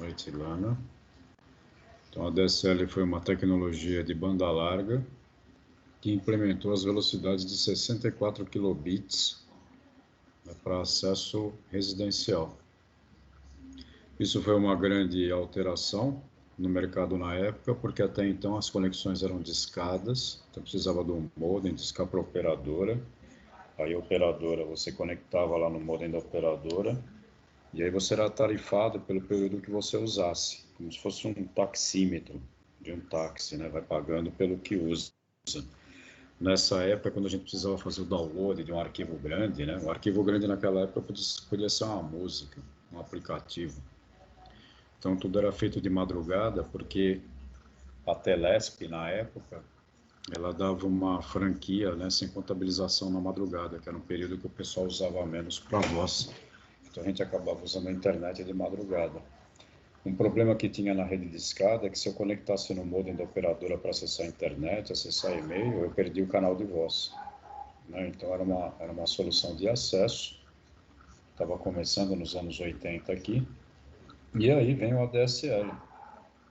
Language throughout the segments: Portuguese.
noite, Lana. Então, a DSL foi uma tecnologia de banda larga que implementou as velocidades de 64 kilobits, né, para acesso residencial. Isso foi uma grande alteração no mercado na época, porque até então as conexões eram discadas, então precisava de um modem, discar para a operadora. Aí a operadora, você conectava lá no modem da operadora, e aí você era tarifado pelo período que você usasse, como se fosse um taxímetro de um táxi, né? Vai pagando pelo que usa. Nessa época, quando a gente precisava fazer o download de um arquivo grande, né? Um arquivo grande naquela época podia ser uma música, um aplicativo. Então tudo era feito de madrugada, porque a Telesp, na época, ela dava uma franquia, né, sem contabilização na madrugada, que era um período que o pessoal usava menos para voz. Então a gente acabava usando a internet de madrugada. Um problema que tinha na rede de escada é que se eu conectasse no modem da operadora para acessar a internet, acessar e-mail, eu perdi o canal de voz, né? Então era uma solução de acesso, estava começando nos anos 80 aqui, e aí vem o ADSL.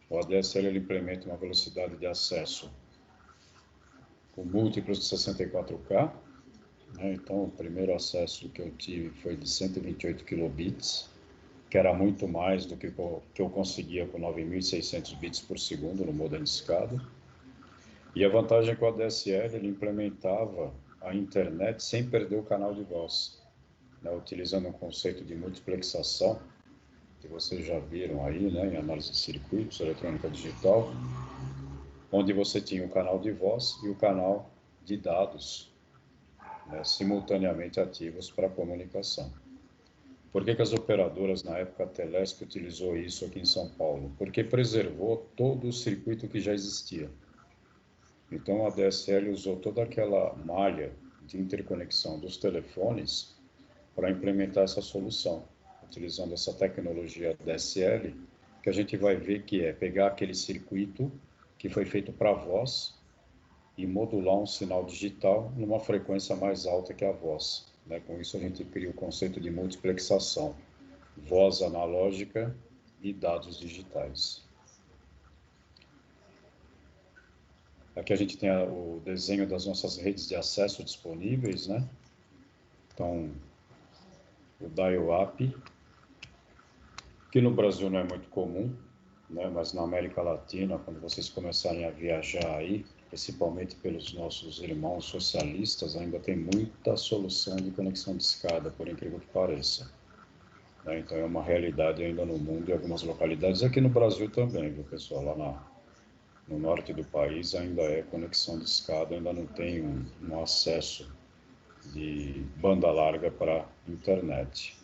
O ADSL ele implementa uma velocidade de acesso com múltiplos de 64K, né? Então o primeiro acesso que eu tive foi de 128 kilobits, que era muito mais do que eu conseguia com 9.600 bits por segundo no modem de escada. E a vantagem é que o ADSL ele implementava a internet sem perder o canal de voz, né, utilizando um conceito de multiplexação, que vocês já viram aí, né, em análise de circuitos, eletrônica digital, onde você tinha o canal de voz e o canal de dados, né, simultaneamente ativos para a comunicação. Por que as operadoras, na época, a Telesp utilizou isso aqui em São Paulo? Porque preservou todo o circuito que já existia. Então, a DSL usou toda aquela malha de interconexão dos telefones para implementar essa solução, utilizando essa tecnologia DSL, que a gente vai ver que é pegar aquele circuito que foi feito para voz e modular um sinal digital numa frequência mais alta que a voz, né? Com isso, a gente cria o conceito de multiplexação, voz analógica e dados digitais. Aqui a gente tem o desenho das nossas redes de acesso disponíveis, né? Então, o dial-up, que no Brasil não é muito comum, né? Mas na América Latina, quando vocês começarem a viajar aí, principalmente pelos nossos irmãos socialistas, ainda tem muita solução de conexão de escada, por incrível que pareça. Né? Então é uma realidade ainda no mundo e algumas localidades, aqui no Brasil também, viu, pessoal? No norte do país ainda é conexão de escada, ainda não tem um acesso de banda larga para internet.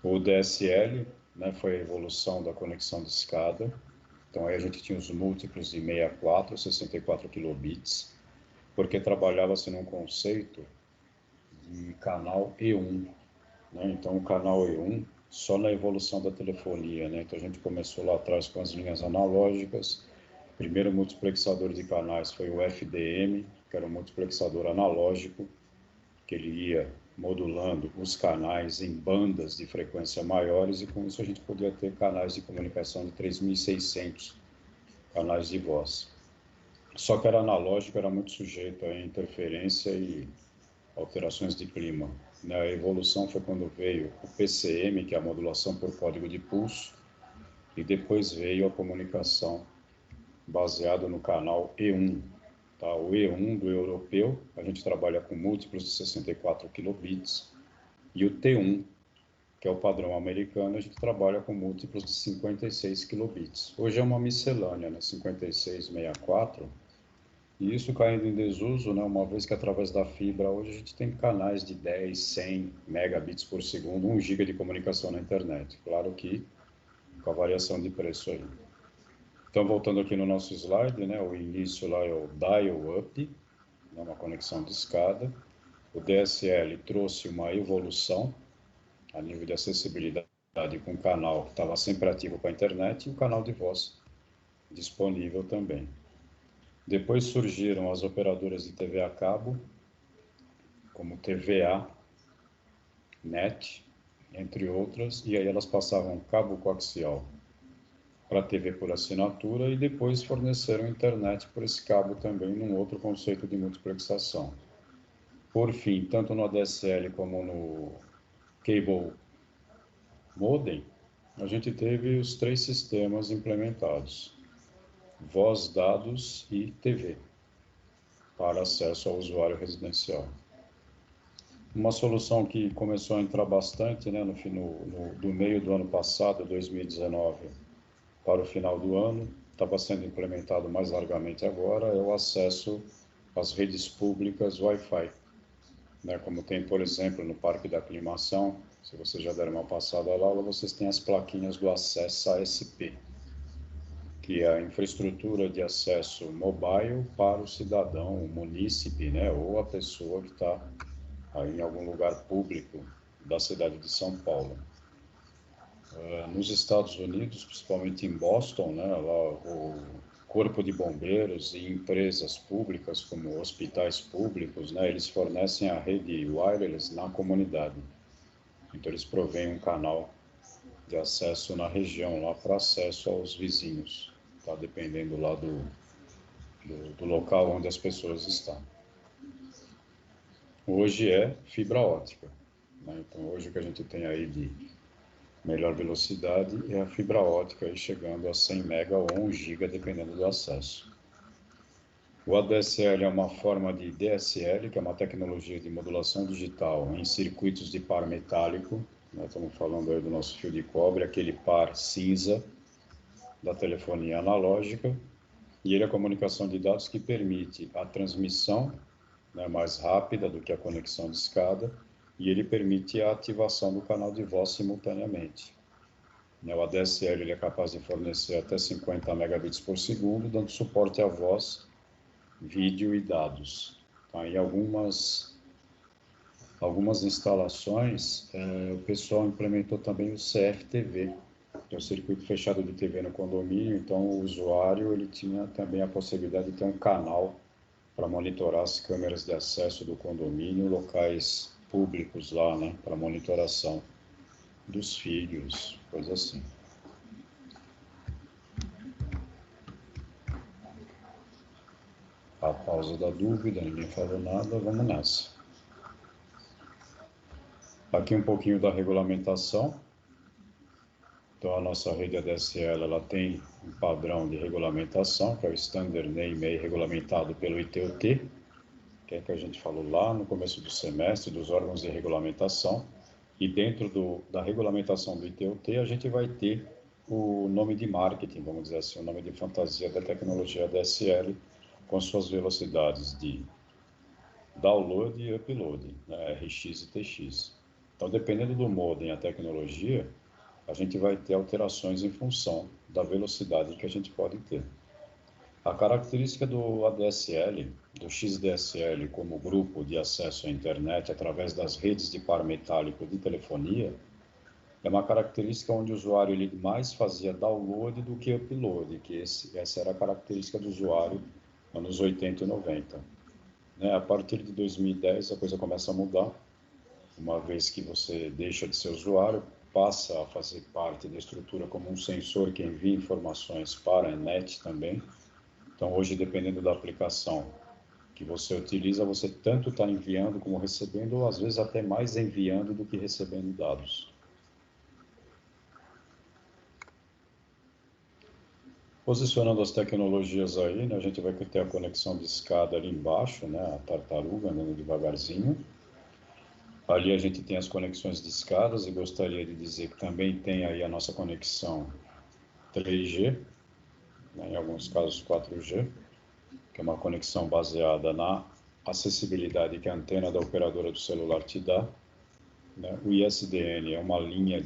O DSL, né, foi a evolução da conexão de escada. Então aí a gente tinha os múltiplos de 64, 64 kilobits, porque trabalhava-se num conceito de canal E1, né? Então o canal E1 só na evolução da telefonia, né? Então a gente começou lá atrás com as linhas analógicas. O primeiro multiplexador de canais foi o FDM, que era um multiplexador analógico, que ele ia modulando os canais em bandas de frequência maiores, e com isso a gente podia ter canais de comunicação de 3.600 canais de voz. Só que era analógico, era muito sujeito a interferência e alterações de clima. A evolução foi quando veio o PCM, que é a modulação por código de pulso, e depois veio a comunicação baseada no canal E1. Tá? O E1 do europeu, a gente trabalha com múltiplos de 64 kilobits, e o T1, que é o padrão americano, a gente trabalha com múltiplos de 56 kilobits. Hoje é uma miscelânea, né? 56, 64, e isso caindo em desuso, né? Uma vez que através da fibra, hoje a gente tem canais de 10, 100 megabits por segundo, 1 giga de comunicação na internet. Claro que com a variação de preço aí. Então, voltando aqui no nosso slide, né? O início lá é o dial-up, né? Uma conexão de escada. O DSL trouxe uma evolução a nível de acessibilidade com o canal que estava sempre ativo para a internet, e o canal de voz disponível também. Depois surgiram as operadoras de TV a cabo, como TVA, NET, entre outras, e aí elas passavam cabo coaxial para TV por assinatura e depois forneceram internet por esse cabo também num outro conceito de multiplexação. Por fim, tanto no ADSL como no Cable Modem, a gente teve os 3 sistemas implementados: voz, dados e TV, para acesso ao usuário residencial. Uma solução que começou a entrar bastante, né, do meio do ano passado, 2019, para o final do ano, estava sendo implementado mais largamente agora, é o acesso às redes públicas Wi-Fi. Né, como tem, por exemplo, no Parque da Aclimação, se vocês já deram uma passada lá, vocês têm as plaquinhas do acesso ASP, que é a infraestrutura de acesso mobile para o cidadão, o munícipe, né, ou a pessoa que está aí em algum lugar público da cidade de São Paulo. Nos Estados Unidos, principalmente em Boston, né, lá o Corpo de Bombeiros e empresas públicas, como hospitais públicos, né, eles fornecem a rede wireless na comunidade. Então, eles provêm um canal de acesso na região, lá para acesso aos vizinhos, tá? Dependendo lá do local onde as pessoas estão. Hoje é fibra ótica, né? Então, hoje o que a gente tem aí de melhor velocidade é a fibra ótica, aí chegando a 100 MB ou 1 GB, dependendo do acesso. O ADSL é uma forma de DSL, que é uma tecnologia de modulação digital em circuitos de par metálico. Nós estamos falando aí do nosso fio de cobre, aquele par cinza da telefonia analógica. E ele é a comunicação de dados que permite a transmissão, né, mais rápida do que a conexão de escada, e ele permite a ativação do canal de voz simultaneamente. O ADSL ele é capaz de fornecer até 50 megabits por segundo, dando suporte à voz, vídeo e dados. Tá? Em algumas instalações, o pessoal implementou também o CFTV, que é o circuito fechado de TV no condomínio. Então, o usuário ele tinha também a possibilidade de ter um canal para monitorar as câmeras de acesso do condomínio, locais públicos lá, né, para monitoração dos filhos, coisa assim. A pausa da dúvida, ninguém falou nada, vamos nessa. Aqui um pouquinho da regulamentação. Então, a nossa rede ADSL ela tem um padrão de regulamentação, que é o Standard Name regulamentado pelo ITU-T, que é que a gente falou lá no começo do semestre, dos órgãos de regulamentação. E dentro da regulamentação do ITU-T, a gente vai ter o nome de marketing, vamos dizer assim, o nome de fantasia da tecnologia ADSL, com suas velocidades de download e upload, né, RX e TX. Então, dependendo do modem e a tecnologia, a gente vai ter alterações em função da velocidade que a gente pode ter. A característica do ADSL, do XDSL como grupo de acesso à internet através das redes de par metálico de telefonia, é uma característica onde o usuário ele mais fazia download do que upload, que essa era a característica do usuário nos 80 e 90. A partir de 2010 a coisa começa a mudar, uma vez que você deixa de ser usuário, passa a fazer parte da estrutura como um sensor que envia informações para a net também. Então hoje, dependendo da aplicação que você utiliza, você tanto está enviando como recebendo, ou às vezes até mais enviando do que recebendo dados. Posicionando as tecnologias aí, né, a gente vai ter a conexão de escada ali embaixo, né, a tartaruga andando devagarzinho. Ali a gente tem as conexões de escadas e gostaria de dizer que também tem aí a nossa conexão 3G, né, em alguns casos 4G, que é uma conexão baseada na acessibilidade que a antena da operadora do celular te dá. Né? O ISDN é uma linha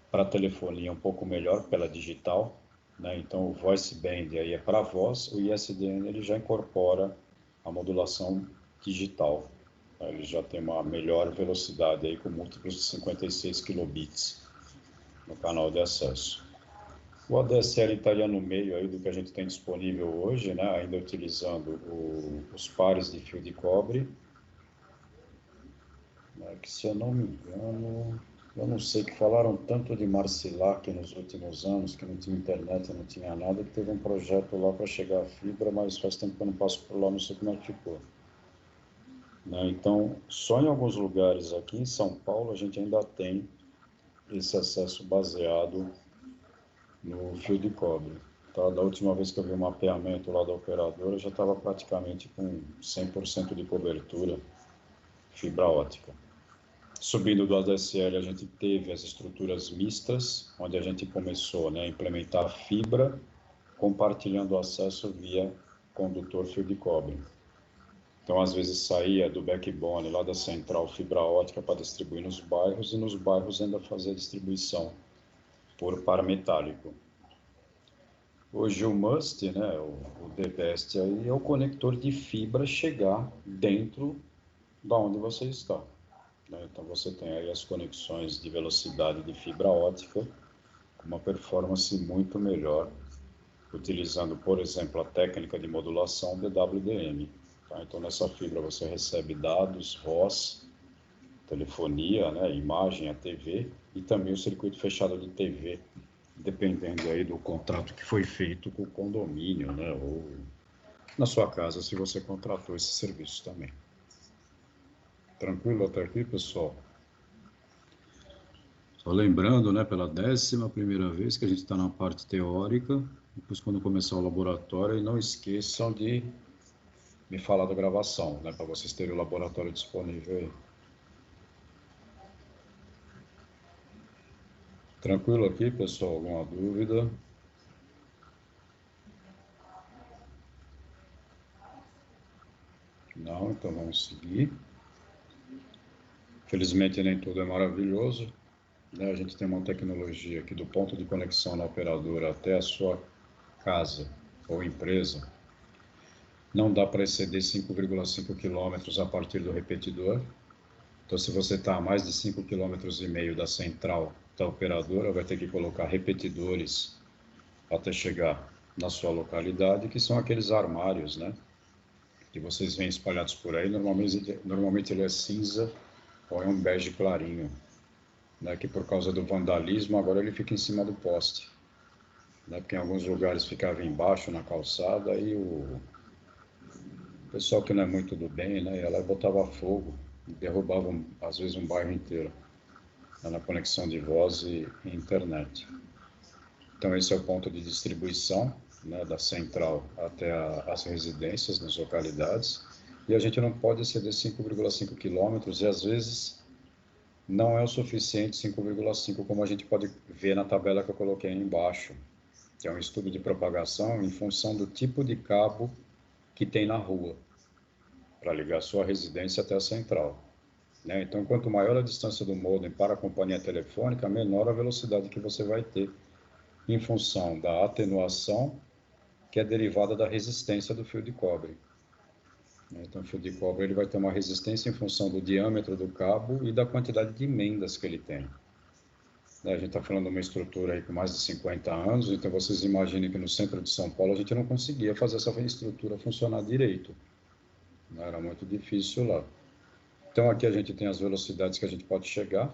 para telefonia um pouco melhor, pela digital, né? Então o voice band aí é para voz, o ISDN ele já incorpora a modulação digital. Né? Ele já tem uma melhor velocidade aí com múltiplos de 56 kilobits no canal de acesso. O ADSL estaria no meio aí do que a gente tem disponível hoje, né? Ainda utilizando os pares de fio de cobre, né? Que se eu não me engano, Eu não sei, que falaram tanto de Marcilac nos últimos anos, que não tinha internet, não tinha nada, que teve um projeto lá para chegar a fibra, mas faz tempo que eu não passo por lá, não sei como é que ficou. Né? Então, só em alguns lugares aqui em São Paulo a gente ainda tem esse acesso baseado no fio de cobre. Tá? Da última vez que eu vi o mapeamento lá da operadora, já estava praticamente com 100% de cobertura fibra ótica. Subindo do ADSL, a gente teve as estruturas mistas, onde a gente começou, né, a implementar fibra, compartilhando acesso via condutor fio de cobre. Então, às vezes, saía do backbone, lá da central, fibra ótica para distribuir nos bairros, e nos bairros ainda fazia distribuição por par metálico. Hoje o MUST, né, o The Best aí, é o conector de fibra chegar dentro da onde você está. Né? Então você tem aí as conexões de velocidade de fibra ótica com uma performance muito melhor, utilizando, por exemplo, a técnica de modulação DWDM. Tá? Então nessa fibra você recebe dados, voz, telefonia, né, imagem, a TV, e também o circuito fechado de TV, dependendo aí do contrato que foi feito com o condomínio, né, ou na sua casa, se você contratou esse serviço também. Tranquilo até aqui, pessoal? Só lembrando, né, pela 11ª vez que a gente está na parte teórica, depois quando começar o laboratório, e não esqueçam de me falar da gravação, né, para vocês terem o laboratório disponível aí. Tranquilo aqui, pessoal? Alguma dúvida? Não, então vamos seguir. Felizmente nem tudo é maravilhoso, né? A gente tem uma tecnologia que do ponto de conexão na operadora até a sua casa ou empresa, não dá para exceder 5,5 km a partir do repetidor. Então, se você está a mais de 5,5 km da central da operadora, vai ter que colocar repetidores até chegar na sua localidade, que são aqueles armários, né, que vocês veem espalhados por aí. Normalmente ele é cinza ou é um bege clarinho, né, que por causa do vandalismo agora ele fica em cima do poste, né, porque em alguns lugares ficava embaixo na calçada e o pessoal que não é muito do bem, né, ia lá e botava fogo e derrubava às vezes um bairro inteiro, né, na conexão de voz e internet. Então esse é o ponto de distribuição, né, da central até as residências nas localidades, e a gente não pode exceder 5,5 quilômetros, e às vezes não é o suficiente 5,5, como a gente pode ver na tabela que eu coloquei aí embaixo, que é um estudo de propagação em função do tipo de cabo que tem na rua, para ligar a sua residência até a central. Né? Então, quanto maior a distância do modem para a companhia telefônica, menor a velocidade que você vai ter, em função da atenuação, que é derivada da resistência do fio de cobre. Então, o fio de cobre ele vai ter uma resistência em função do diâmetro do cabo e da quantidade de emendas que ele tem. A gente está falando de uma estrutura aí com mais de 50 anos, então vocês imaginem que no centro de São Paulo a gente não conseguia fazer essa estrutura funcionar direito. Era muito difícil lá. Então aqui a gente tem as velocidades que a gente pode chegar,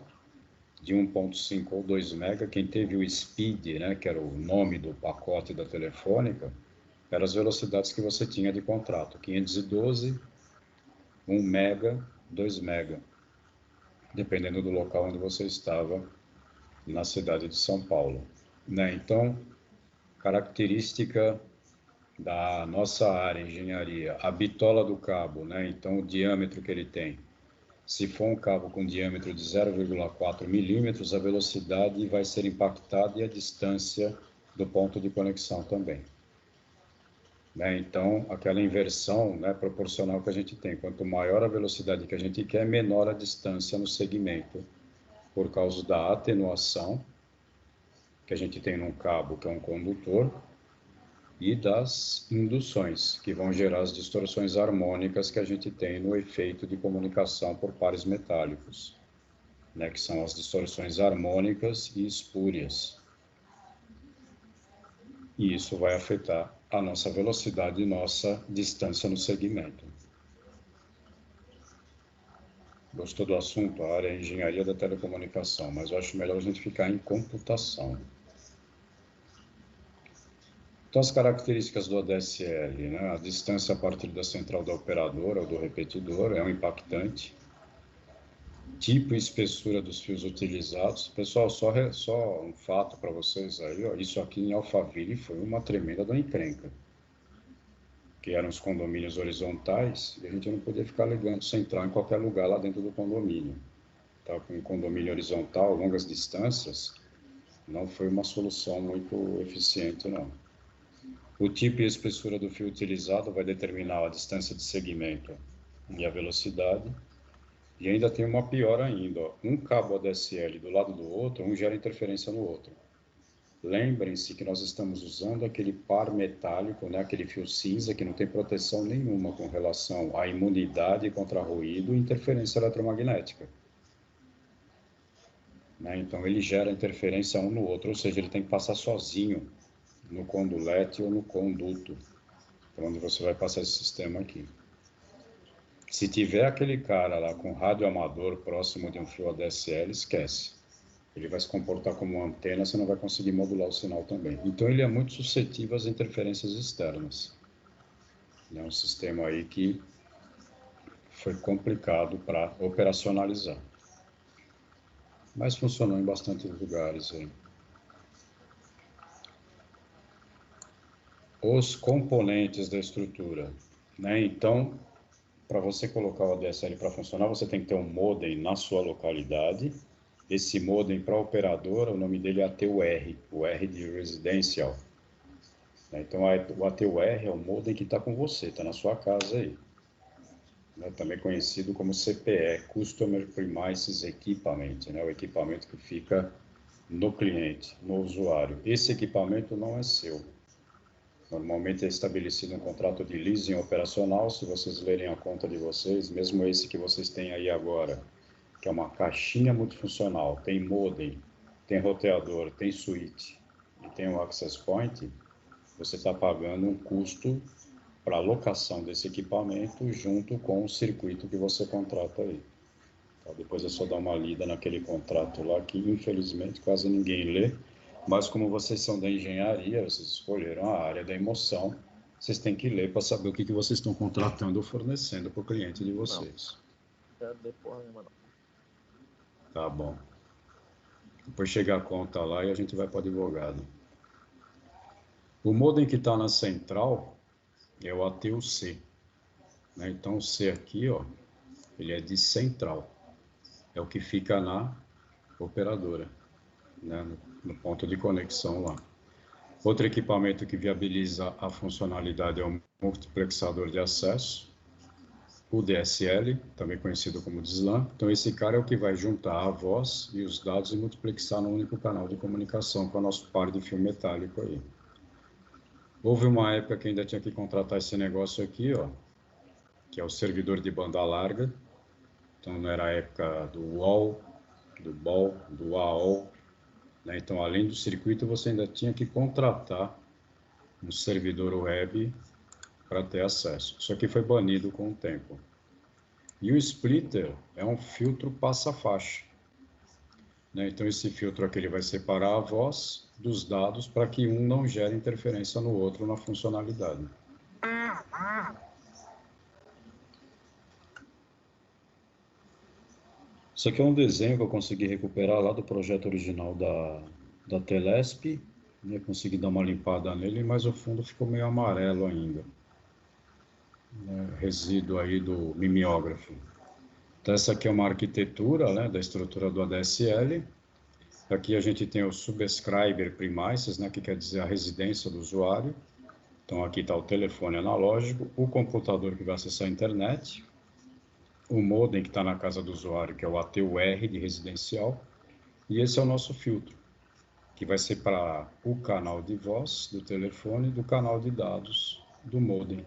de 1.5 ou 2 mega. Quem teve o Speed, né, que era o nome do pacote da Telefônica, eram as velocidades que você tinha de contrato, 512, 1 mega, 2 mega, dependendo do local onde você estava na cidade de São Paulo. Né? Então, característica da nossa área, engenharia, a bitola do cabo, né? Então o diâmetro que ele tem. Se for um cabo com diâmetro de 0,4 milímetros, a velocidade vai ser impactada e a distância do ponto de conexão também. Né? Então, aquela inversão, né, proporcional que a gente tem. Quanto maior a velocidade que a gente quer, menor a distância no segmento, por causa da atenuação que a gente tem num cabo, que é um condutor, e das induções, que vão gerar as distorções harmônicas que a gente tem no efeito de comunicação por pares metálicos, né, que são as distorções harmônicas e espúrias. E isso vai afetar a nossa velocidade e nossa distância no segmento. Gostou do assunto? A área é engenharia da telecomunicação, mas eu acho melhor a gente ficar em computação. Então, as características do ADSL, né? A distância a partir da central da operadora ou do repetidor é um impactante. Tipo e espessura dos fios utilizados. Pessoal, só um fato para vocês aí, ó, isso aqui em Alphaville foi uma tremenda da encrenca, que eram os condomínios horizontais, e a gente não podia ficar ligando central em qualquer lugar lá dentro do condomínio. Tá? Com um condomínio horizontal, longas distâncias, não foi uma solução muito eficiente, não. O tipo e a espessura do fio utilizado vai determinar a distância de segmento e a velocidade. E ainda tem uma pior ainda, ó. Um cabo ADSL do lado do outro, um gera interferência no outro. Lembrem-se que nós estamos usando aquele par metálico, né, aquele fio cinza que não tem proteção nenhuma com relação à imunidade contra ruído e interferência eletromagnética. Né? Então ele gera interferência um no outro, ou seja, ele tem que passar sozinho no condulete ou no conduto, por onde você vai passar esse sistema aqui. Se tiver aquele cara lá com rádio amador próximo de um fio ADSL, esquece. Ele vai se comportar como uma antena, você não vai conseguir modular o sinal também. Então ele é muito suscetível às interferências externas. É um sistema aí que foi complicado para operacionalizar. Mas funcionou em bastantes lugares aí. Os componentes da estrutura, né? Então, para você colocar o ADSL para funcionar, você tem que ter um modem na sua localidade. Esse modem para a operadora, o nome dele é ATUR, o R de Residential. Então, o ATUR é o modem que está com você, está na sua casa aí. Também conhecido como CPE, Customer Premises Equipment, né? O equipamento que fica no cliente, no usuário. Esse equipamento não é seu. Normalmente é estabelecido um contrato de leasing operacional. Se vocês lerem a conta de vocês, mesmo esse que vocês têm aí agora, que é uma caixinha multifuncional, tem modem, tem roteador, tem switch e tem um access point, você está pagando um custo para a locação desse equipamento junto com o circuito que você contrata aí. Então, depois é só dar uma lida naquele contrato lá, que infelizmente quase ninguém lê, mas como vocês são da engenharia, vocês escolheram a área da emoção, vocês têm que ler para saber o que vocês estão contratando ou fornecendo para o cliente de vocês. Não, não é porra nenhuma, não. Tá bom. Depois chega a conta lá e a gente vai para o advogado. O modem que está na central é o ATUC. Né? Então, o C aqui, ó, ele é de central. É o que fica na operadora, né? No ponto de conexão lá. Outro equipamento que viabiliza a funcionalidade é o multiplexador de acesso, o DSL, também conhecido como DSLAM. Então, esse cara é o que vai juntar a voz e os dados e multiplexar num único canal de comunicação com o nosso par de fio metálico aí. Houve uma época que ainda tinha que contratar esse negócio aqui, ó, que é o servidor de banda larga. Então, não era a época do UOL, do BOL, do AOL. Né? Então, além do circuito, você ainda tinha que contratar um servidor web para ter acesso. Isso aqui foi banido com o tempo. E o splitter é um filtro passa-faixa. Né? Então, esse filtro aqui ele vai separar a voz dos dados para que um não gere interferência no outro na funcionalidade. Isso aqui é um desenho que eu consegui recuperar lá do projeto original da Telesp. Né? Consegui dar uma limpada nele, mas o fundo ficou meio amarelo ainda. Né? Resíduo aí do mimeógrafo. Então, essa aqui é uma arquitetura, né, da estrutura do ADSL. Aqui a gente tem o subscriber premises, né, que quer dizer a residência do usuário. Então, aqui está o telefone analógico, o computador que vai acessar a internet, o modem que está na casa do usuário, que é o ATUR de residencial, e esse é o nosso filtro, que vai separar o canal de voz do telefone do canal de dados do modem.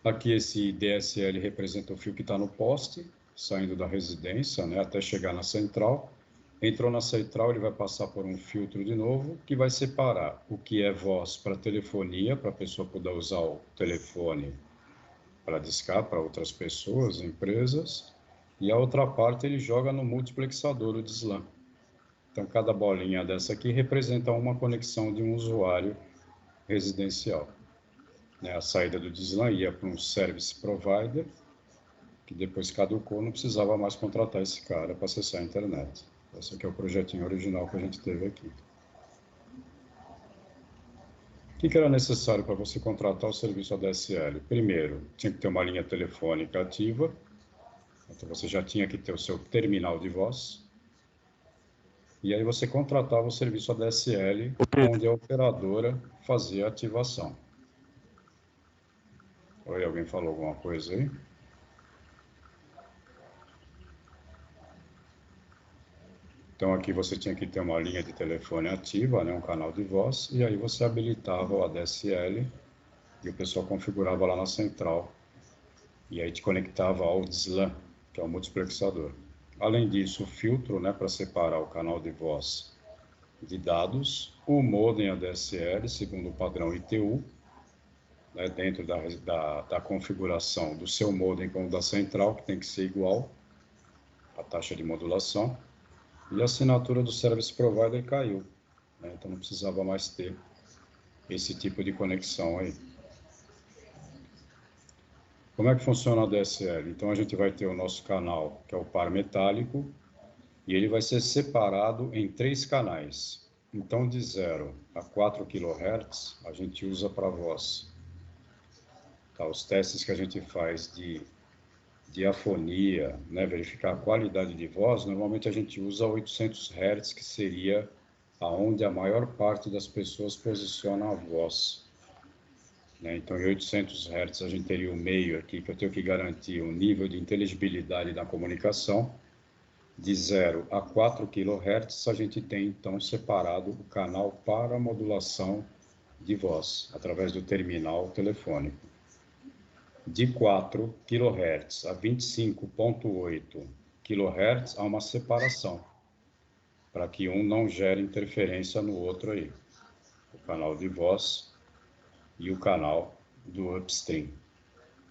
Aqui esse DSL representa o fio que está no poste, saindo da residência, né, até chegar na central. Entrou na central, ele vai passar por um filtro de novo, que vai separar o que é voz para telefonia, para a pessoa poder usar o telefone para discar para outras pessoas, empresas, e a outra parte ele joga no multiplexador, o DSLAM. Então, cada bolinha dessa aqui representa uma conexão de um usuário residencial. A saída do DSLAM ia para um service provider, que depois caducou, não precisava mais contratar esse cara para acessar a internet. Esse aqui é o projetinho original que a gente teve aqui. O que era necessário para você contratar o serviço ADSL? Primeiro, tinha que ter uma linha telefônica ativa, então você já tinha que ter o seu terminal de voz, e aí você contratava o serviço ADSL, onde a operadora fazia a ativação. Oi, alguém falou alguma coisa aí? Então, aqui você tinha que ter uma linha de telefone ativa, né, um canal de voz, e aí você habilitava o ADSL e o pessoal configurava lá na central. E aí te conectava ao DSLAM, que é o multiplexador. Além disso, o filtro, né, para separar o canal de voz de dados, o modem ADSL, segundo o padrão ITU, né, dentro da configuração do seu modem com o da central, que tem que ser igual, a taxa de modulação. E a assinatura do service provider caiu, né? Então não precisava mais ter esse tipo de conexão aí. Como é que funciona a DSL? Então a gente vai ter o nosso canal, que é o par metálico, e ele vai ser separado em 3 canais. Então de 0 a 4 kHz a gente usa para voz. Tá, os testes que a gente faz de afonia, né, verificar a qualidade de voz, normalmente a gente usa 800 Hz, que seria aonde a maior parte das pessoas posiciona a voz. Né? Então, em 800 Hz a gente teria o meio aqui, que eu tenho que garantir um nível de inteligibilidade da comunicação. De 0 a 4 kHz a gente tem, então, separado o canal para modulação de voz, através do terminal telefônico. De 4 kHz a 25,8 kHz há uma separação, para que um não gere interferência no outro aí. O canal de voz e o canal do upstream.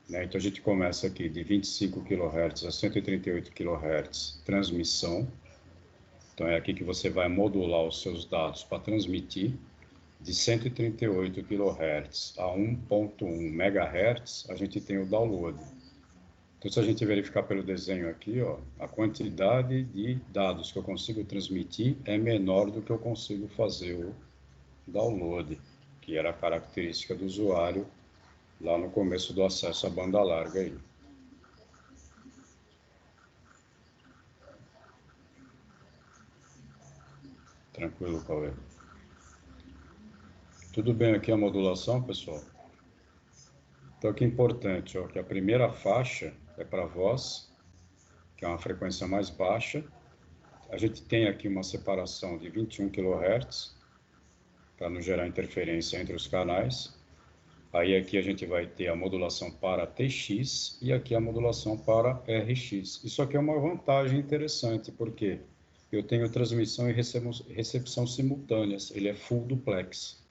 Né? Então a gente começa aqui de 25 kHz a 138 kHz transmissão. Então é aqui que você vai modular os seus dados para transmitir. De 138 kHz a 1,1 MHz, a gente tem o download. Então, se a gente verificar pelo desenho aqui, ó, a quantidade de dados que eu consigo transmitir é menor do que eu consigo fazer o download, que era a característica do usuário lá no começo do acesso à banda larga aí. Tranquilo, Cauê? Tudo bem aqui a modulação, pessoal? Então, o que é importante, ó, que a primeira faixa é para voz, que é uma frequência mais baixa. A gente tem aqui uma separação de 21 kHz, para não gerar interferência entre os canais. Aí aqui a gente vai ter a modulação para TX e aqui a modulação para RX. Isso aqui é uma vantagem interessante, porque eu tenho transmissão e recepção simultâneas, ele é full duplex.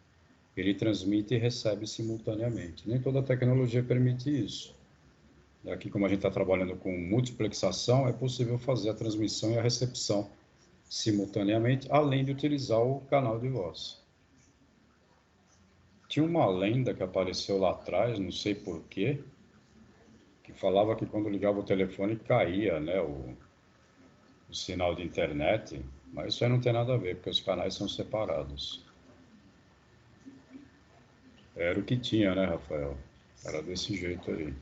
Ele transmite e recebe simultaneamente. Nem toda tecnologia permite isso. Aqui, como a gente está trabalhando com multiplexação, é possível fazer a transmissão e a recepção simultaneamente, além de utilizar o canal de voz. Tinha uma lenda que apareceu lá atrás, não sei porquê, que falava que quando ligava o telefone caía, né, o sinal de internet, mas isso aí não tem nada a ver, porque os canais são separados. Era o que tinha, né, Rafael? Era desse jeito aí.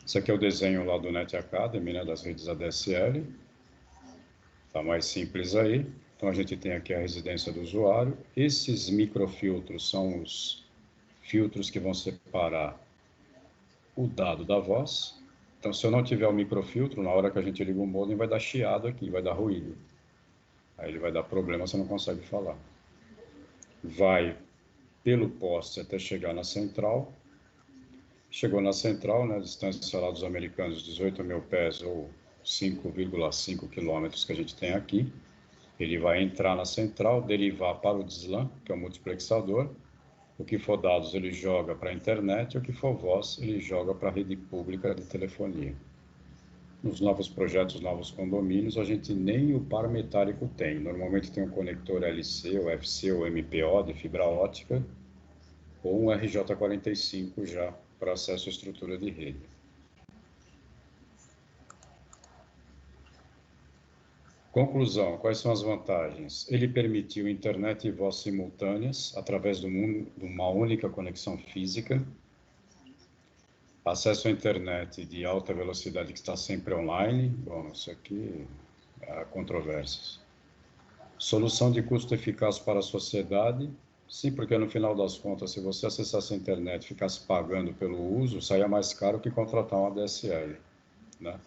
Esse aqui é o desenho lá do Net Academy, né, das redes ADSL. Está mais simples aí. Então, a gente tem aqui a residência do usuário. Esses microfiltros são os filtros que vão separar o dado da voz. Então, se eu não tiver o microfiltro, na hora que a gente liga o modem, vai dar chiado aqui, vai dar ruído. Aí ele vai dar problema, você não consegue falar. Vai pelo poste até chegar na central. Chegou na central, né, a distância lá dos americanos, 18 mil pés ou 5,5 quilômetros que a gente tem aqui. Ele vai entrar na central, derivar para o DSLAM, que é o multiplexador. O que for dados, ele joga para a internet, e o que for voz, ele joga para a rede pública de telefonia. Nos novos projetos, novos condomínios, a gente nem o par metálico tem. Normalmente tem um conector LC, ou FC, ou MPO de fibra ótica, ou um RJ45 já para acesso à estrutura de rede. Conclusão, quais são as vantagens? Ele permitiu internet e voz simultâneas através de uma única conexão física, acesso à internet de alta velocidade que está sempre online. Bom, isso aqui há controvérsias. Solução de custo eficaz para a sociedade. Sim, porque no final das contas, se você acessasse a internet e ficasse pagando pelo uso, saia mais caro que contratar uma DSL, né?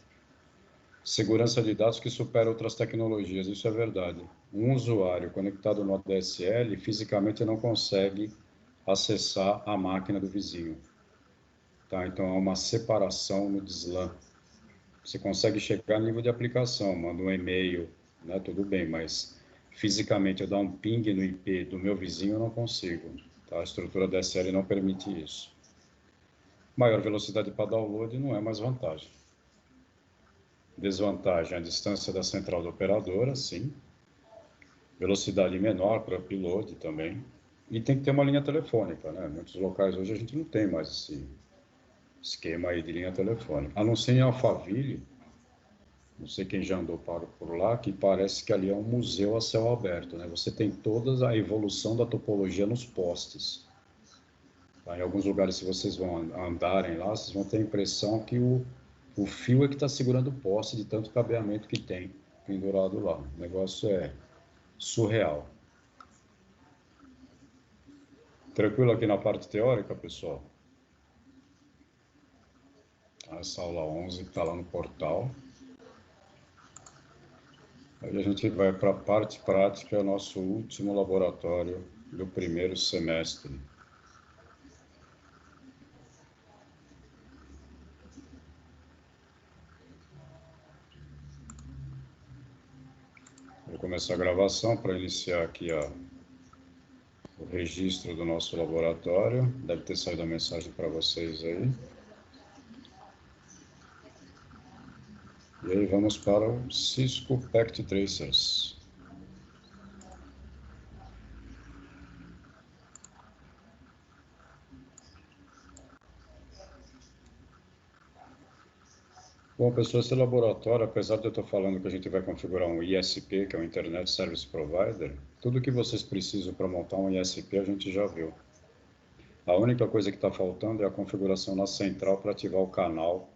Segurança de dados que supera outras tecnologias, isso é verdade. Um usuário conectado no ADSL fisicamente não consegue acessar a máquina do vizinho. Tá? Então, há uma separação no DSLAM. Você consegue chegar no nível de aplicação, manda um e-mail, né? Tudo bem, mas fisicamente eu dar um ping no IP do meu vizinho eu não consigo. Tá? A estrutura DSL não permite isso. Maior velocidade para download não é mais vantagem. Desvantagem, a distância da central da operadora, sim. Velocidade menor para upload também. E tem que ter uma linha telefônica, né? Muitos locais hoje a gente não tem mais esse esquema aí de linha telefônica. A não ser em Alphaville, não sei quem já andou por lá, que parece que ali é um museu a céu aberto, né? Você tem toda a evolução da topologia nos postes. Tá? Em alguns lugares, se vocês vão andarem lá, vocês vão ter a impressão que o fio é que está segurando o poste de tanto cabeamento que tem pendurado lá. O negócio é surreal. Tranquilo aqui na parte teórica, pessoal? Essa aula 11 está lá no portal. Aí a gente vai para a parte prática, nosso último laboratório do primeiro semestre. Vou começar a gravação para iniciar aqui o registro do nosso laboratório. Deve ter saído a mensagem para vocês aí. E aí vamos para o Cisco Packet Tracers. Bom, pessoal, esse laboratório, apesar de eu estar falando que a gente vai configurar um ISP, que é o Internet Service Provider, tudo que vocês precisam para montar um ISP a gente já viu. A única coisa que está faltando é a configuração na central para ativar o canal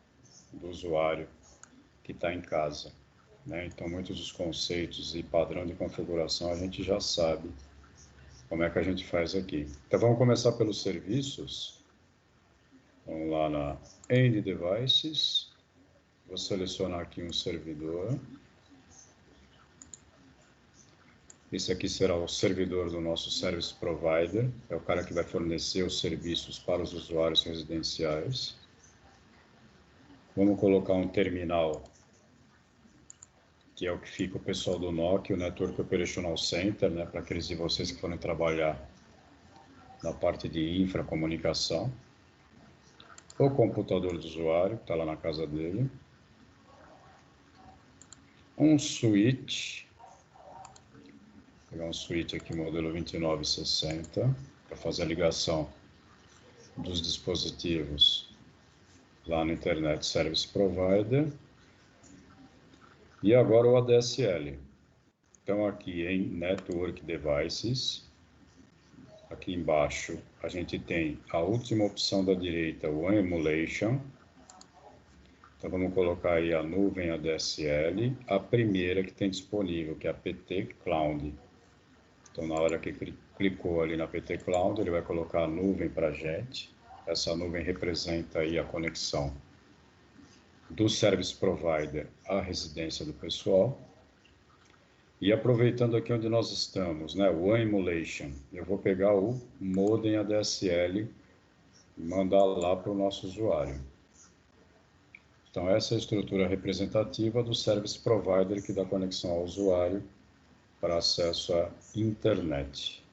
do usuário que está em casa, né? Então, muitos dos conceitos e padrão de configuração a gente já sabe como é que a gente faz aqui. Então, vamos começar pelos serviços. Vamos lá na End Devices. Vou selecionar aqui um servidor. Esse aqui será o servidor do nosso Service Provider. É o cara que vai fornecer os serviços para os usuários residenciais. Vamos colocar um terminal, que é o que fica o pessoal do NOC, o Network Operational Center, né, para aqueles de vocês que forem trabalhar na parte de infracomunicação. O computador do usuário, que está lá na casa dele. Um switch. Vou pegar um switch aqui, modelo 2960, para fazer a ligação dos dispositivos lá no Internet Service Provider. E agora o ADSL. Então, aqui em Network Devices, aqui embaixo, a gente tem a última opção da direita, o Emulation. Então, vamos colocar aí a nuvem ADSL, a primeira que tem disponível, que é a PT Cloud. Então, na hora que clicou ali na PT Cloud, ele vai colocar a nuvem para JET. Essa nuvem representa aí a conexão do Service Provider à residência do pessoal. E aproveitando aqui onde nós estamos, né, o Emulation, eu vou pegar o modem ADSL e mandar lá para o nosso usuário. Então, essa é a estrutura representativa do Service Provider que dá conexão ao usuário para acesso à internet.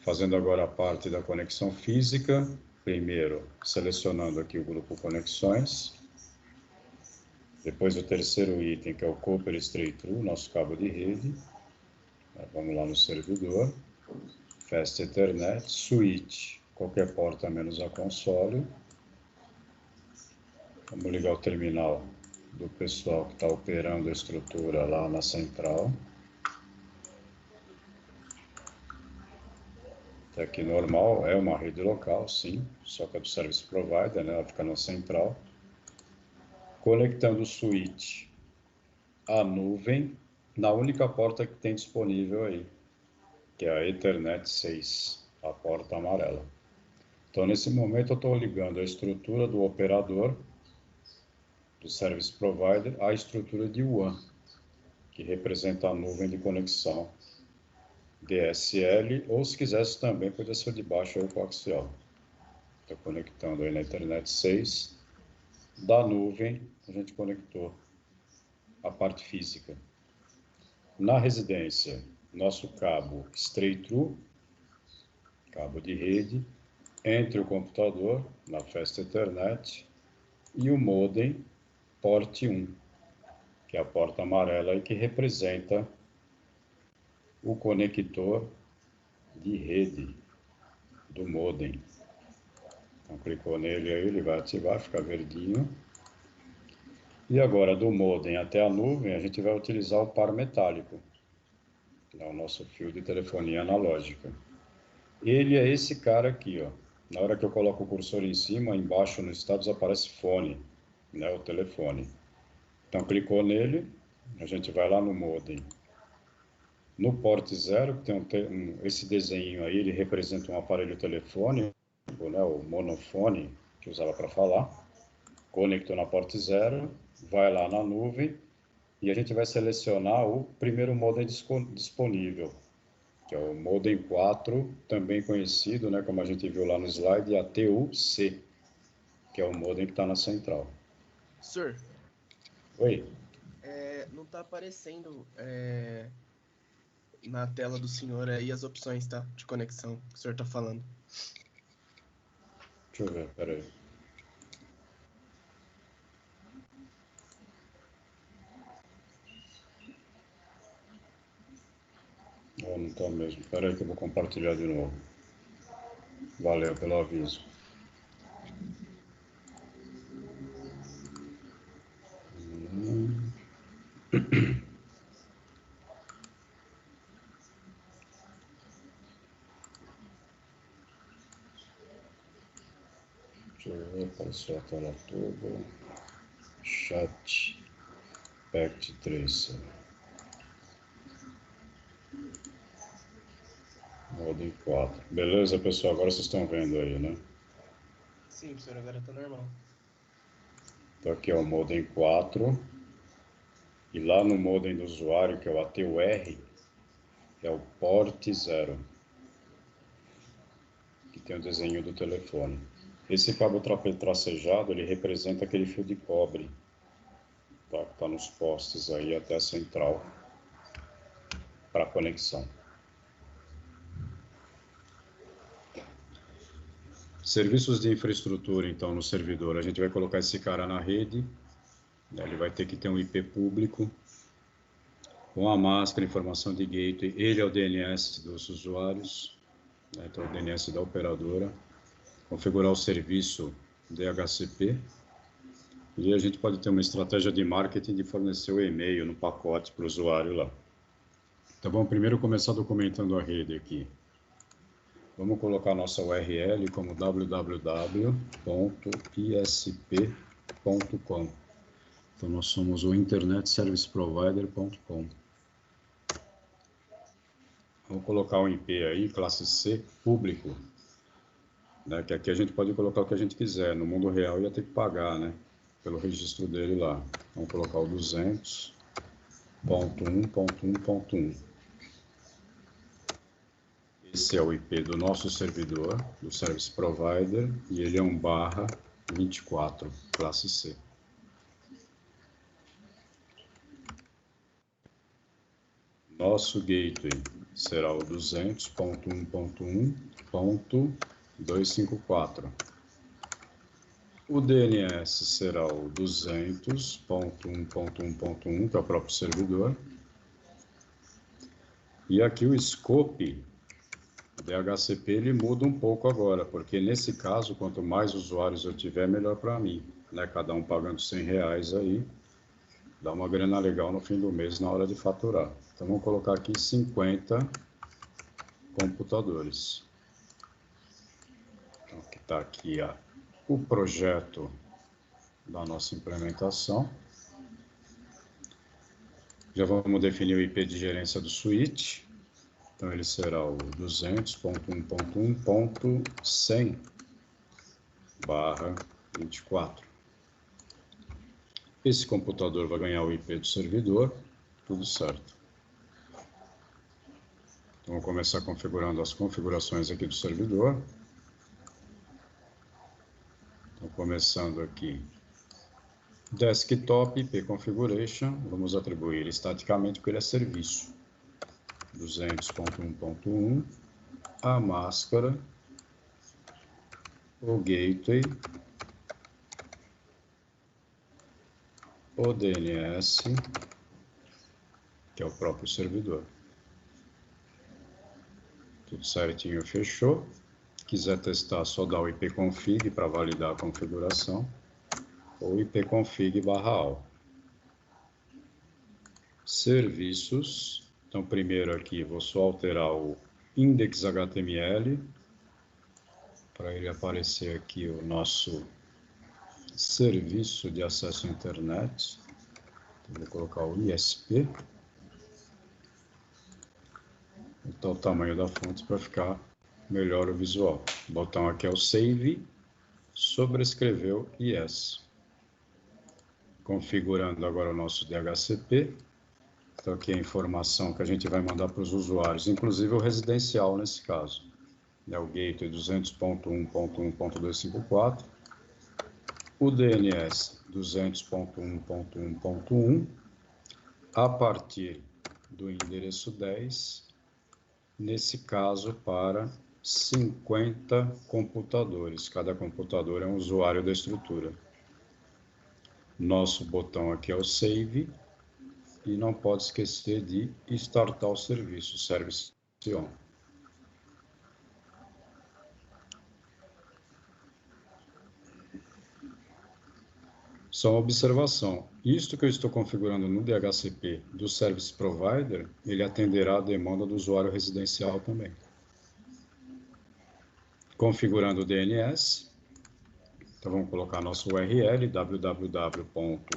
Fazendo agora a parte da conexão física, primeiro selecionando aqui o grupo conexões, depois o terceiro item, que é o Copper Straight Through, nosso cabo de rede. Vamos lá no servidor, Fast Ethernet, Switch, qualquer porta menos a console. Vamos ligar o terminal do pessoal que está operando a estrutura lá na central. Tá aqui normal, é uma rede local, sim, só que é do Service Provider, né? Ela fica na central. Conectando o switch à nuvem, na única porta que tem disponível aí, que é a Ethernet 6, a porta amarela. Então, nesse momento, eu estou ligando a estrutura do operador, do Service Provider, à estrutura de WAN, que representa a nuvem de conexão DSL, ou se quisesse também, poderia ser de baixo ou coaxial. Estou conectando aí na Ethernet 6. Da nuvem, a gente conectou a parte física. Na residência, nosso cabo straight through, cabo de rede, entre o computador, na Fast Ethernet, e o modem, porte 1, que é a porta amarela aí que representa o conector de rede do modem. Então, clicou nele aí, ele vai ativar, fica verdinho. E agora, do modem até a nuvem, a gente vai utilizar o par metálico, que é o nosso fio de telefonia analógica. Ele é esse cara aqui, ó. Na hora que eu coloco o cursor em cima, embaixo no status aparece fone, né, o telefone. Então, clicou nele, a gente vai lá no modem. No porte 0, que tem esse desenho aí, ele representa um aparelho telefônico, né, o monofone, que usava para falar. Conectou na porte 0, vai lá na nuvem e a gente vai selecionar o primeiro modem disponível, que é o modem 4, também conhecido, né, como a gente viu lá no slide, ATU-C, que é o modem que está na central. Sir, Oi? não tá aparecendo na tela do senhor aí as opções, tá? De conexão que o senhor tá falando. Deixa eu ver, peraí. Não está mesmo. Peraí que eu vou compartilhar de novo. Valeu pelo aviso. Deixa eu ver, apareceu a tela toda. Chat. Pact Tracer. Modem 4. Beleza, pessoal? Agora vocês estão vendo aí, né? Sim, senhor, agora tá normal. Então aqui é o modem 4. E lá no modem do usuário, que é o ATUR, é o porte 0. Que tem o desenho do telefone. Esse cabo tracejado, ele representa aquele fio de cobre, tá? Que está nos postes aí até a central para conexão. Serviços de infraestrutura, então, no servidor. A gente vai colocar esse cara na rede, né? Ele vai ter que ter um IP público, com a máscara, informação de gateway. Ele é o DNS dos usuários, né? Então, o DNS da operadora. Configurar o serviço DHCP. E a gente pode ter uma estratégia de marketing de fornecer o e-mail no pacote para o usuário lá. Então, vamos primeiro começar documentando a rede aqui. Vamos colocar nossa URL como www.isp.com. Então, nós somos o internetserviceprovider.com. Vamos colocar um IP aí, classe C, público, né? Que aqui a gente pode colocar o que a gente quiser. No mundo real ia ter que pagar, né? Pelo registro dele lá. Vamos colocar o 200.1.1.1. Esse é o IP do nosso servidor, do Service Provider, e ele é um /24, classe C. Nosso gateway será o 200.1.1.254. O DNS será o 200.1.1.1, que é o próprio servidor. E aqui o scope DHCP ele muda um pouco agora, porque nesse caso, quanto mais usuários eu tiver, melhor para mim, né? Cada um pagando R$100 aí, dá uma grana legal no fim do mês na hora de faturar. Então vamos colocar aqui 50 computadores. Então está aqui o projeto da nossa implementação. Já vamos definir o IP de gerência do switch. Então ele será o 200.1.1.100/24. Esse computador vai ganhar o IP do servidor, tudo certo. Então vamos começar configurando as configurações aqui do servidor. Então começando aqui, Desktop IP Configuration, vamos atribuir estaticamente porque ele é serviço. 200.1.1, a máscara, o gateway, o DNS, que é o próprio servidor. Tudo certinho, fechou. Quiser testar, só dá o ipconfig para validar a configuração, ou ipconfig/all. Serviços. Então, primeiro aqui, vou só alterar o index.html, para ele aparecer aqui o nosso serviço de acesso à internet. Então, vou colocar o ISP. Então, o tamanho da fonte para ficar melhor o visual. O botão aqui é o Save, sobrescreveu Yes. Configurando agora o nosso DHCP. Então, aqui é a informação que a gente vai mandar para os usuários, inclusive o residencial nesse caso. É o gateway 200.1.1.254, o DNS 200.1.1.1, a partir do endereço 10, nesse caso para 50 computadores. Cada computador é um usuário da estrutura. Nosso botão aqui é o Save. E não pode esquecer de startar o serviço, Service On. Só uma observação, isto que eu estou configurando no DHCP do Service Provider, ele atenderá a demanda do usuário residencial também. Configurando o DNS, então vamos colocar nosso URL, www.isp.com.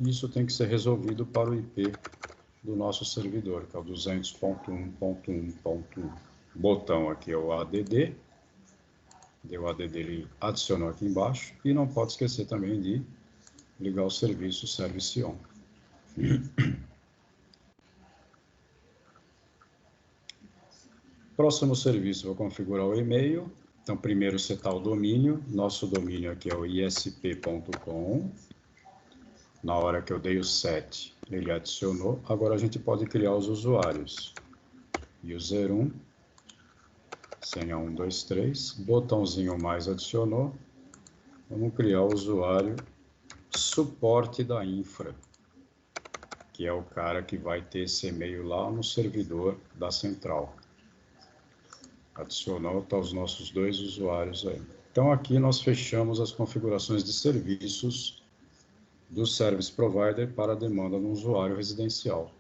Isso tem que ser resolvido para o IP do nosso servidor, que é o 200.1.1.1. Botão aqui é o ADD. Deu o ADD, ele adicionou aqui embaixo. E não pode esquecer também de ligar o serviço Service On. Próximo serviço, vou configurar o e-mail. Então, primeiro setar o domínio. Nosso domínio aqui é o isp.com. Na hora que eu dei o set, ele adicionou. Agora a gente pode criar os usuários. User 1, senha 123, botãozinho mais adicionou. Vamos criar o usuário suporte da infra, que é o cara que vai ter esse e-mail lá no servidor da central. Adicionou, tá os nossos dois usuários aí. Então aqui nós fechamos as configurações de serviços do Service Provider para a demanda no usuário residencial.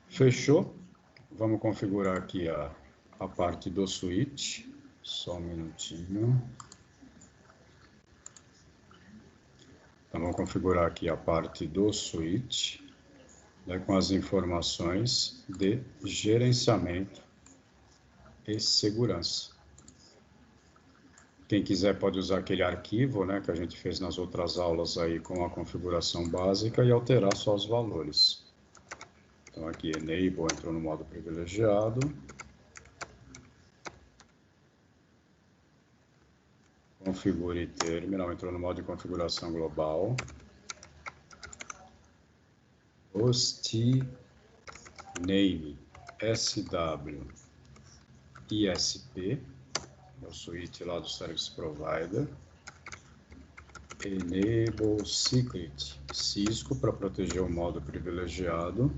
Fechou? Vamos configurar aqui a parte do switch. Só um minutinho. Então, vamos configurar aqui a parte do switch, né, com as informações de gerenciamento e segurança. Quem quiser pode usar aquele arquivo, né, que a gente fez nas outras aulas aí com a configuração básica e alterar só os valores. Então aqui Enable entrou no modo privilegiado. configure terminal, entrou no modo de configuração global. Host name SW ISP, é o switch lá do Service Provider. Enable Secret Cisco para proteger o modo privilegiado.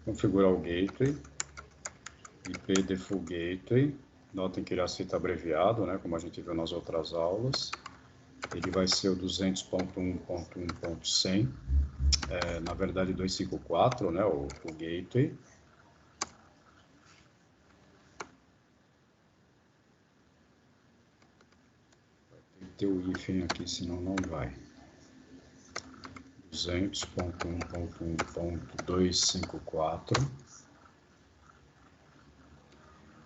Configurar o gateway, IP Default Gateway. Notem que ele aceita abreviado, né, como a gente viu nas outras aulas. Ele vai ser o 200.1.1.100, na verdade 254, né, o gateway. Vai ter o hífen aqui, senão não vai. 200.1.1.254.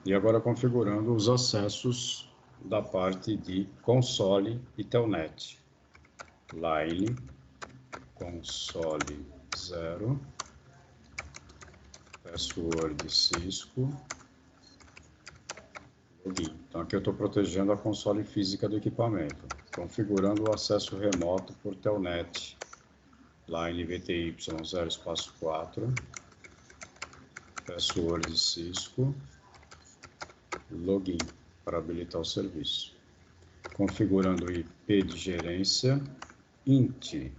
E agora configurando os acessos da parte de console e telnet. Line, console 0, password Cisco, login. Então aqui eu estou protegendo a console física do equipamento, configurando o acesso remoto por telnet. Line VTY 0 espaço 4, password Cisco, login para habilitar o serviço. Configurando o IP de gerência, int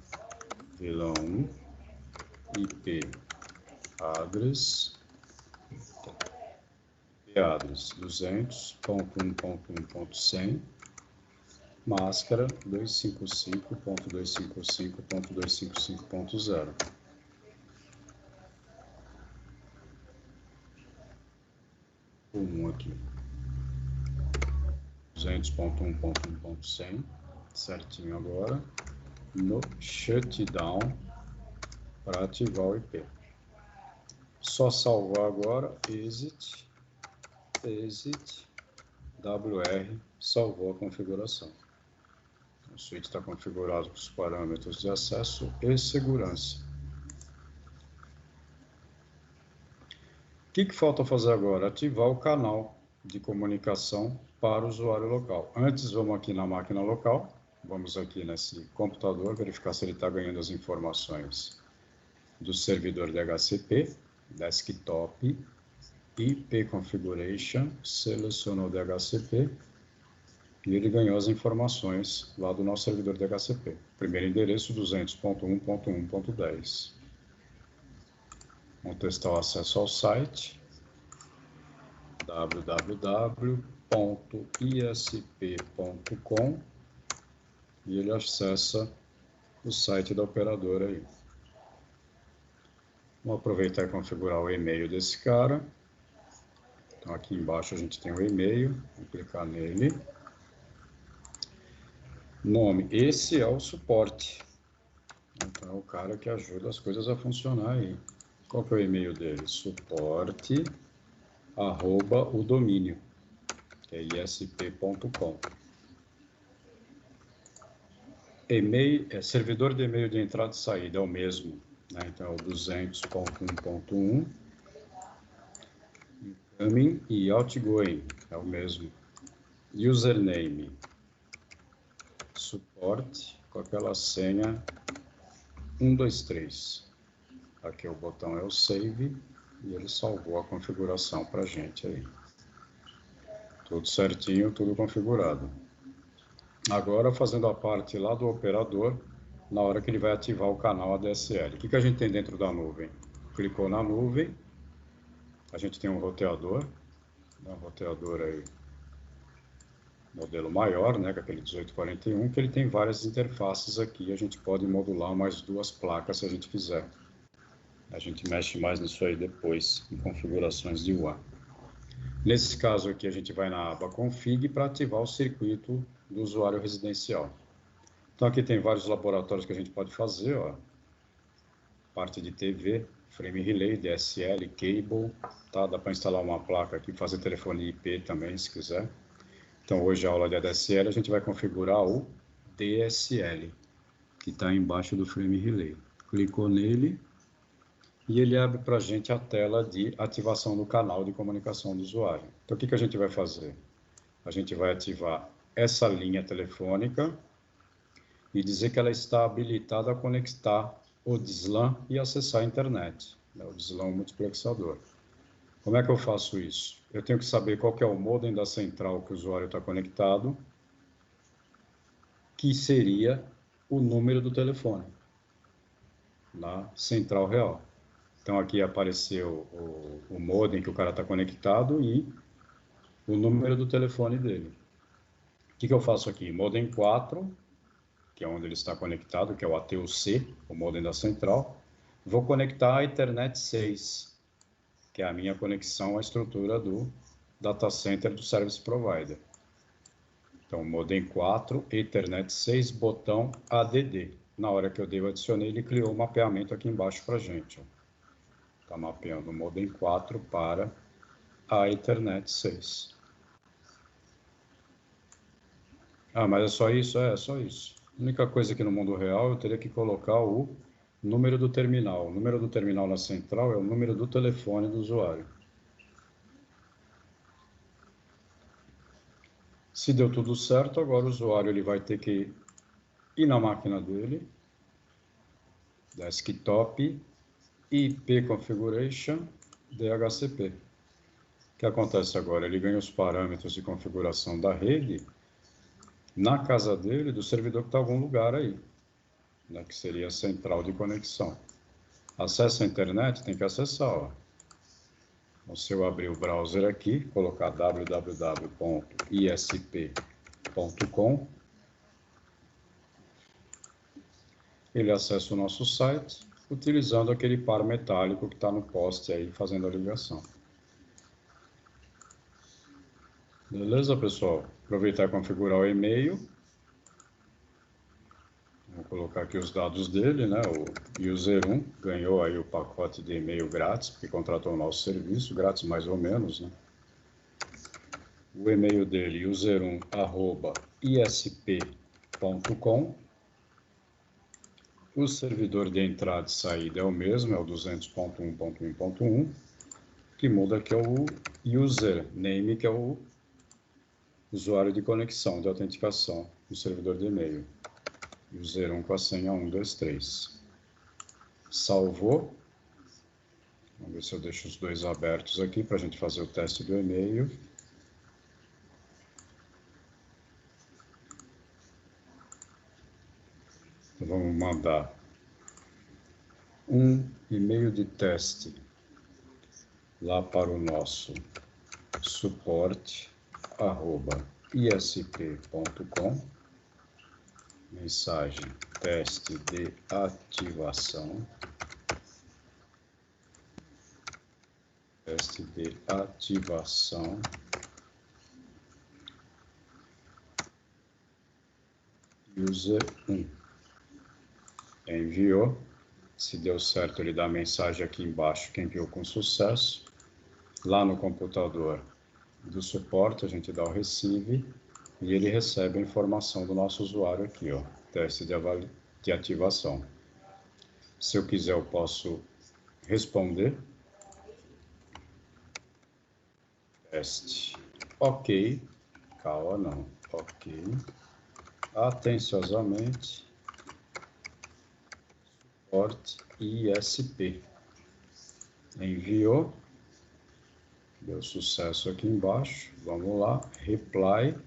VLAN IP address 200.1.1.100, máscara 255.255.255.0. Aqui 200.1.1.100, certinho agora, no shutdown para ativar o IP. Só salvar agora, exit, WR, salvou a configuração. O switch está configurado com os parâmetros de acesso e segurança. O que falta fazer agora? Ativar o canal de comunicação para o usuário local. Antes, vamos aqui na máquina local, vamos aqui nesse computador, verificar se ele está ganhando as informações do servidor DHCP, desktop, IP configuration, selecionou o DHCP e ele ganhou as informações lá do nosso servidor DHCP. Primeiro endereço 200.1.1.10. Vamos testar o acesso ao site www.isp.com e ele acessa o site da operadora aí. Vamos aproveitar e configurar o e-mail desse cara. Então aqui embaixo a gente tem o e-mail, vou clicar nele. Nome, esse é o suporte. Então é o cara que ajuda as coisas a funcionar aí. Qual que é o e-mail dele? Suporte @ o domínio, que é isp.com. E-mail, servidor de e-mail de entrada e saída é o mesmo, né? Então é o 200.1.1. Incoming e outgoing é o mesmo. Username, suporte com aquela senha 123. Aqui o botão é o save e ele salvou a configuração para a gente aí. Tudo certinho, tudo configurado. Agora fazendo a parte lá do operador, na hora que ele vai ativar o canal ADSL. O que a gente tem dentro da nuvem? Clicou na nuvem, a gente tem um roteador aí, modelo maior, né, que é aquele 1841, que ele tem várias interfaces aqui, a gente pode modular mais 2 placas se a gente quiser. A gente mexe mais nisso aí depois, em configurações de UA. Nesse caso aqui, a gente vai na aba Config para ativar o circuito do usuário residencial. Então aqui tem vários laboratórios que a gente pode fazer, ó. Parte de TV, frame relay, DSL, cable, tá? Dá para instalar uma placa aqui, fazer telefonia IP também, se quiser. Então hoje a aula de ADSL a gente vai configurar o DSL, que está embaixo do frame relay. Clicou nele, e ele abre para a gente a tela de ativação do canal de comunicação do usuário. Então, o que a gente vai fazer? A gente vai ativar essa linha telefônica e dizer que ela está habilitada a conectar o DSLAM e acessar a internet, né? O DSLAM multiplexador. Como é que eu faço isso? Eu tenho que saber qual que é o modem da central que o usuário está conectado, que seria o número do telefone na central real. Então, aqui apareceu o modem que o cara está conectado e o número do telefone dele. O que eu faço aqui? Modem 4, que é onde ele está conectado, que é o ATUC, o modem da central. Vou conectar a Ethernet 6, que é a minha conexão à estrutura do data center do service provider. Então, modem 4, Ethernet 6, botão ADD. Na hora que eu dei o adicionei, ele criou um mapeamento aqui embaixo para a gente. Está mapeando o modem 4 para a Ethernet 6. Ah, mas é só isso? É só isso. A única coisa que no mundo real eu teria que colocar o número do terminal. O número do terminal na central é o número do telefone do usuário. Se deu tudo certo, agora o usuário ele vai ter que ir na máquina dele, desktop, IP configuration, DHCP. O que acontece agora? Ele ganha os parâmetros de configuração da rede na casa dele, do servidor que está em algum lugar aí, né, que seria a central de conexão. Acessa a internet, tem que acessar. Ó. Então, se eu abrir o browser aqui, colocar www.isp.com, ele acessa o nosso site utilizando aquele par metálico que está no poste aí fazendo a ligação. Beleza, pessoal? Aproveitar e configurar o e-mail. Vou colocar aqui os dados dele, né? O user1 ganhou aí o pacote de e-mail grátis, porque contratou o nosso serviço, grátis mais ou menos, né? O e-mail dele, user1@isp.com. O servidor de entrada e saída é o mesmo, é o 200.1.1.1. Que muda que é o username, que é o usuário de conexão, de autenticação do servidor de e-mail. User1 com a senha 123. Salvou. Vamos ver se eu deixo os dois abertos aqui para a gente fazer o teste do e-mail. Então, vamos mandar um e-mail de teste lá para o nosso suporte@isp.com. Mensagem teste de ativação. Teste de ativação. User 1. Enviou. Se deu certo, ele dá a mensagem aqui embaixo que enviou com sucesso. Lá no computador do suporte, a gente dá o receive e ele recebe a informação do nosso usuário aqui, ó, teste de ativação. Se eu quiser, eu posso responder. Teste. Ok. Calma, não. Ok. Atenciosamente. Suporte ISP. Enviou. Deu sucesso aqui embaixo. Vamos lá. Reply.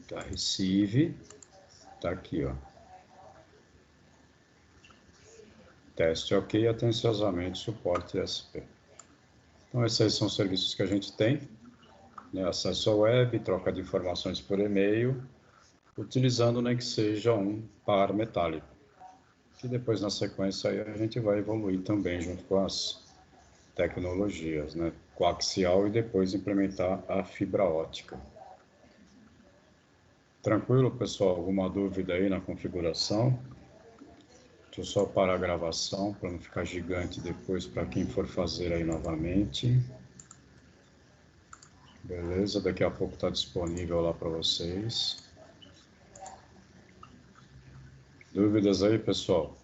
Tá, receive. Tá aqui, ó. Teste ok, atenciosamente, suporte ISP. Então, esses aí são os serviços que a gente tem, né? Acesso à web, troca de informações por e-mail, utilizando nem que seja um par metálico. Que depois, na sequência, aí a gente vai evoluir também junto com as tecnologias, né? Coaxial e depois implementar a fibra ótica. Tranquilo, pessoal? Alguma dúvida aí na configuração? Deixa eu só parar a gravação para não ficar gigante depois para quem for fazer aí novamente. Beleza, daqui a pouco está disponível lá para vocês. Dúvidas aí, pessoal?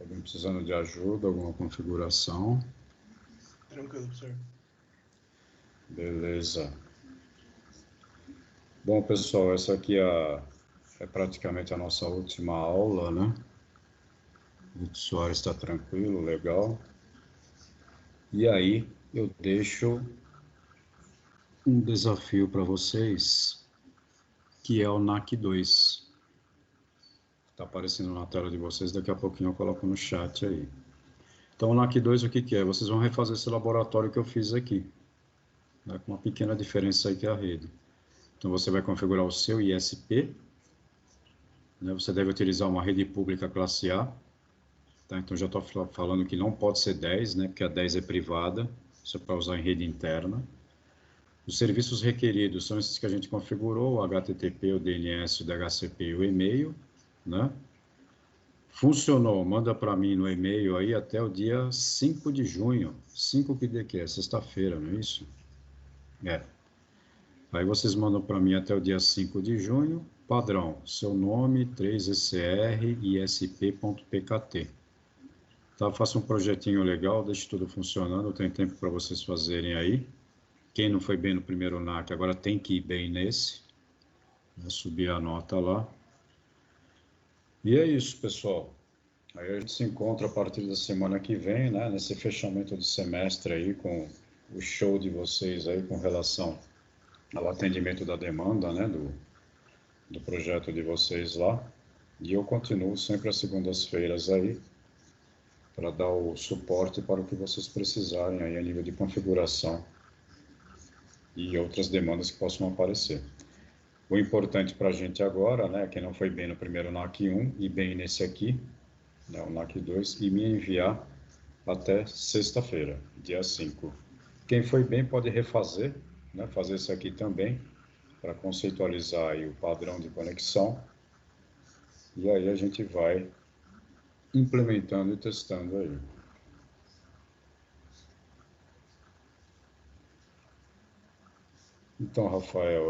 Alguém precisando de ajuda, alguma configuração? Tranquilo, professor. Beleza. Bom, pessoal, essa aqui é praticamente a nossa última aula, né? O Soares está tranquilo, legal. E aí, eu deixo um desafio para vocês, que é o NAC 2. Está aparecendo na tela de vocês, daqui a pouquinho eu coloco no chat aí. Então, o NAC 2, o que que é? Vocês vão refazer esse laboratório que eu fiz aqui, né? Com uma pequena diferença aí que é a rede. Então, você vai configurar o seu ISP, né? Você deve utilizar uma rede pública classe A, tá? Então, já estou falando que não pode ser 10, né? Porque a 10 é privada, isso é para usar em rede interna. Os serviços requeridos são esses que a gente configurou, o HTTP, o DNS, o DHCP e o e-mail, né? Funcionou, manda para mim no e-mail aí até o dia 5 de junho. 5 que é? Sexta-feira, não é isso? É. Aí vocês mandam para mim até o dia 5 de junho, padrão, seu nome, 3ECR, ISP.pkt. Tá, faça um projetinho legal, deixe tudo funcionando, tem tempo para vocês fazerem aí. Quem não foi bem no primeiro NAC, agora tem que ir bem nesse. Vou subir a nota lá. E é isso, pessoal. Aí a gente se encontra a partir da semana que vem, né, nesse fechamento de semestre aí, com o show de vocês aí com relação ao atendimento da demanda, né, do projeto de vocês lá. E eu continuo sempre às segundas-feiras aí, para dar o suporte para o que vocês precisarem aí a nível de configuração e outras demandas que possam aparecer. O importante para a gente agora, né, quem não foi bem no primeiro NAC 1 e bem nesse aqui, né, o NAC 2, e me enviar até sexta-feira, dia 5. Quem foi bem pode refazer, né, fazer isso aqui também, para conceitualizar aí o padrão de conexão, e aí a gente vai implementando e testando aí. Então, Rafael,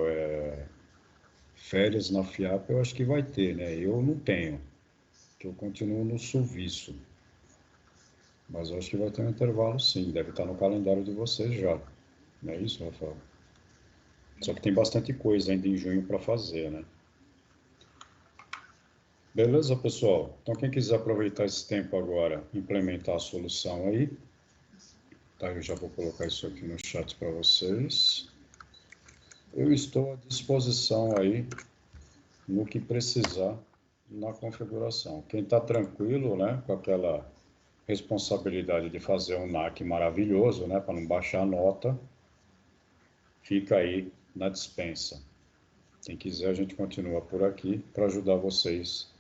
férias na FIAP eu acho que vai ter, né? Eu não tenho, que eu continuo no serviço. Mas eu acho que vai ter um intervalo sim, deve estar no calendário de vocês já. Não é isso, Rafael? Só que tem bastante coisa ainda em junho para fazer, né? Beleza, pessoal? Então, quem quiser aproveitar esse tempo agora, implementar a solução aí, tá? Eu já vou colocar isso aqui no chat para vocês. Eu estou à disposição aí no que precisar na configuração. Quem está tranquilo, né, com aquela responsabilidade de fazer um NAC maravilhoso, né, para não baixar a nota, fica aí na dispensa. Quem quiser, a gente continua por aqui para ajudar vocês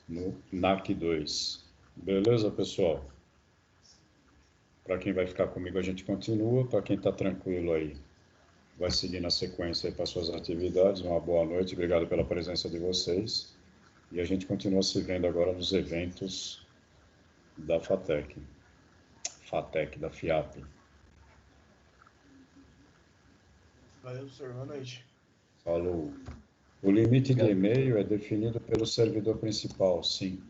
no NAC 2. Beleza, pessoal? Para quem vai ficar comigo, a gente continua. Para quem está tranquilo aí, vai seguir na sequência para suas atividades. Uma boa noite, obrigado pela presença de vocês. E a gente continua se vendo agora nos eventos da FATEC, da FIAP. Valeu, professor. Boa noite. Falou. O limite de Obrigado. e-mail é definido pelo servidor principal, sim.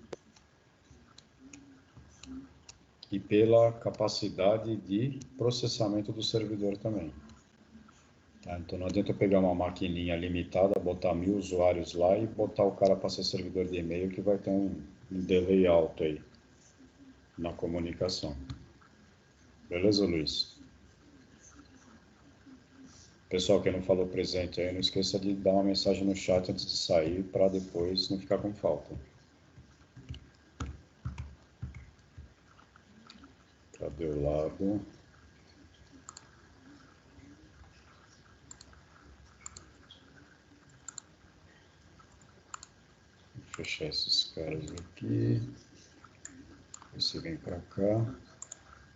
E pela capacidade de processamento do servidor também. Tá? Então não adianta eu pegar uma maquininha limitada, botar 1000 usuários lá e botar o cara para ser servidor de e-mail que vai ter um delay alto aí na comunicação. Beleza, Luiz? Pessoal que não falou presente aí, não esqueça de dar uma mensagem no chat antes de sair para depois não ficar com falta. Cadê o lado? Vou fechar esses caras aqui. Você vem para cá.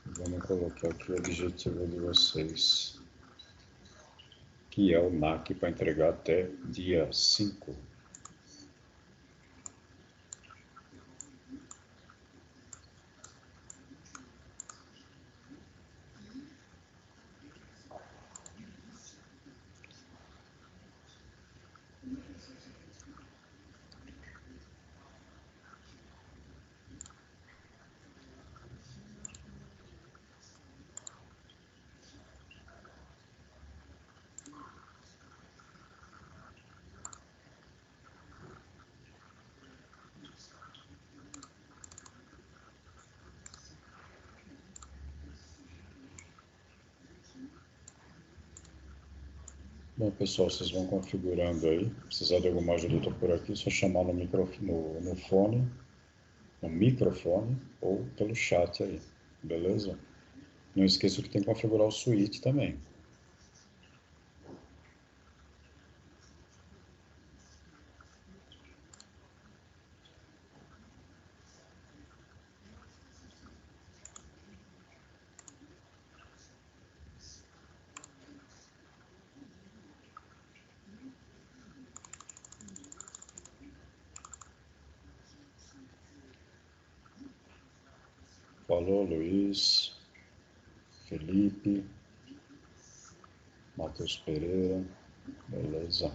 Vamos colocar aqui o objetivo de vocês, que é o NAC para entregar até dia 5. Bom, pessoal, vocês vão configurando aí. Se precisar de alguma ajuda, eu estou por aqui. Só chamar no microfone ou pelo chat aí, beleza? Não esqueça que tem que configurar o switch também. Falou, Luiz, Felipe, Matheus Pereira, beleza.